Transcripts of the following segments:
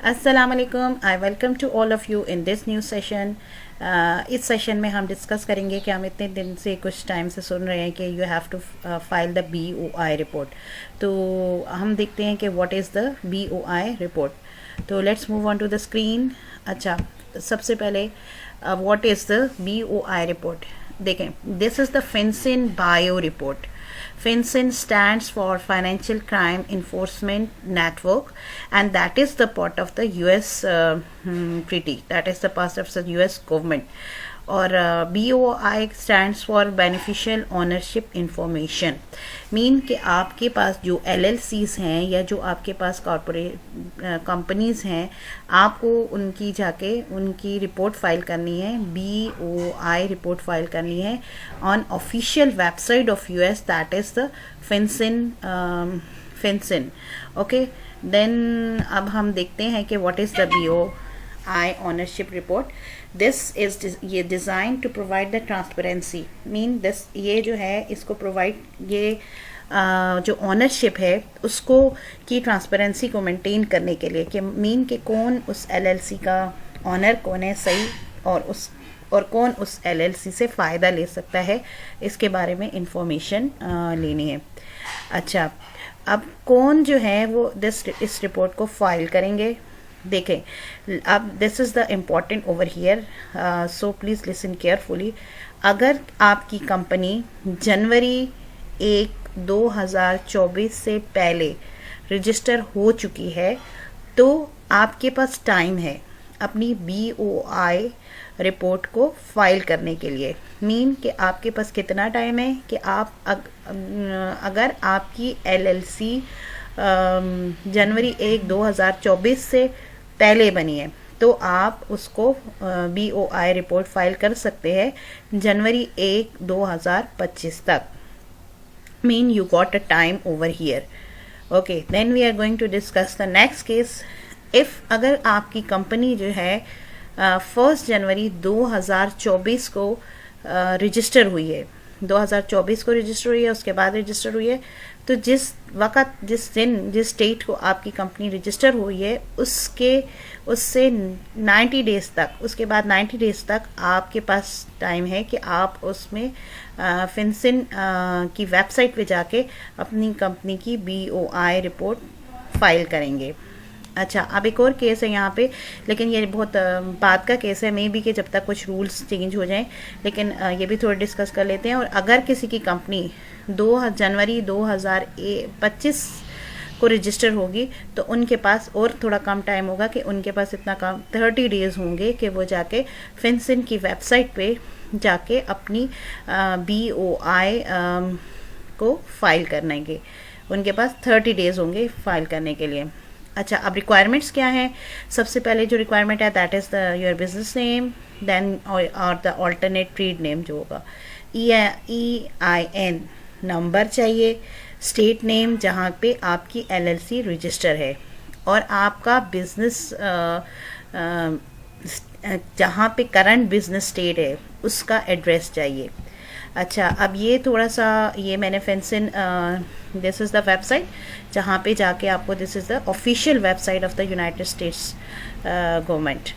अस्सलाम वालेकुम। I welcome to all of you in this new session. इस सेशन में हम डिस्कस करेंगे कि हम इतने दिन से कुछ टाइम से सुन रहे हैं कि you have to file the BOI report. तो हम देखते हैं कि what is the BOI report. तो let's move on to the screen. अच्छा, सबसे पहले what is the BOI report देखें। This is the FinCEN BOI report. FinCEN stands for Financial Crime Enforcement Network, and that is the part of the US treaty. That is the part of the US government. और BOI stands for Beneficial Ownership Information. Mean कि आपके पास जो LLCs हैं या जो आपके पास corporate companies हैं, आपको उनकी जाके उनकी रिपोर्ट फाइल करनी है, BOI रिपोर्ट फाइल करनी है on official website of US, that is the FinCEN. Okay, then अब हम देखते हैं कि what is the BOI ownership report. This is ये design to provide the transparency. Mean this ये जो है इसको प्रोवाइड ये जो ओनरशिप है उसको की ट्रांसपेरेंसी को मेंटेन करने के लिए कि मीन के कौन उस LLC का ऑनर कौन है सही और कौन उस LLC से फ़ायदा ले सकता है, इसके बारे में इंफॉर्मेशन लेनी है. अच्छा, अब कौन जो है वो इस रिपोर्ट को फाइल करेंगे. देखें, अब this is the important over here, so please listen carefully. अगर आपकी कंपनी जनवरी 1, 2024 से पहले रजिस्टर हो चुकी है तो आपके पास टाइम है अपनी BOI रिपोर्ट को फाइल करने के लिए. मीन कि आपके पास कितना टाइम है कि आप अगर आपकी LLC जनवरी 1, 2024 से पहले बनी है तो आप उसको BOI रिपोर्ट फाइल कर सकते हैं जनवरी 1, 2025 तक. Mean you got a time over here. Okay, then we are going to discuss the next case. If अगर आपकी कंपनी जो है 1 जनवरी 2024 को रजिस्टर हुई है, 2024 को रजिस्टर हुई है, उसके बाद रजिस्टर हुई है, तो जिस दिन जिस डेट को आपकी कंपनी रजिस्टर हुई है उससे 90 डेज़ तक, उसके बाद 90 डेज़ तक आपके पास टाइम है कि आप उसमें FinCEN की वेबसाइट पे जाके अपनी कंपनी की BOI रिपोर्ट फाइल करेंगे. अच्छा, अब एक और केस है यहाँ पे, लेकिन ये बहुत बाद का केस है, मे बी कि जब तक कुछ रूल्स चेंज हो जाएं, लेकिन ये भी थोड़ा डिस्कस कर लेते हैं. और अगर किसी की कंपनी 2 जनवरी 2025 को रजिस्टर होगी तो उनके पास और थोड़ा कम टाइम होगा कि उनके पास इतना कम 30 डेज़ होंगे कि वो जाके FinCEN की वेबसाइट पे जाके अपनी BOI को फाइल करनेंगे. उनके पास 30 डेज़ होंगे फाइल करने के लिए. अच्छा, अब रिक्वायरमेंट्स क्या हैं. सबसे पहले जो रिक्वायरमेंट है that is the your business name, then और द ऑल्टरनेट ट्रेड नेम जो होगा, EIN नंबर चाहिए, स्टेट नेम जहाँ पे आपकी LLC रजिस्टर है, और आपका बिजनेस जहाँ पे करंट बिजनेस स्टेट है उसका एड्रेस चाहिए. अच्छा, अब ये थोड़ा सा ये मैंने FinCEN this is the website जहाँ पे जाके आपको, this is the official website of the United states government.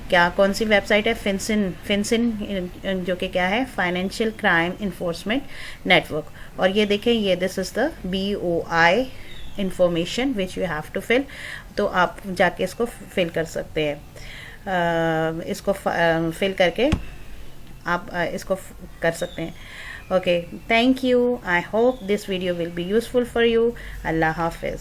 क्या कौन सी वेबसाइट है? FinCEN जो कि क्या है, फाइनेंशियल क्राइम इन्फोर्समेंट नेटवर्क. और ये देखें, ये this is the BOI information which you have to fill. तो आप जाके इसको फिल कर सकते हैं. इसको फिल करके आप इसको कर सकते हैं. Okay, thank you. I hope this video will be useful for you. अल्लाह हाफिज़.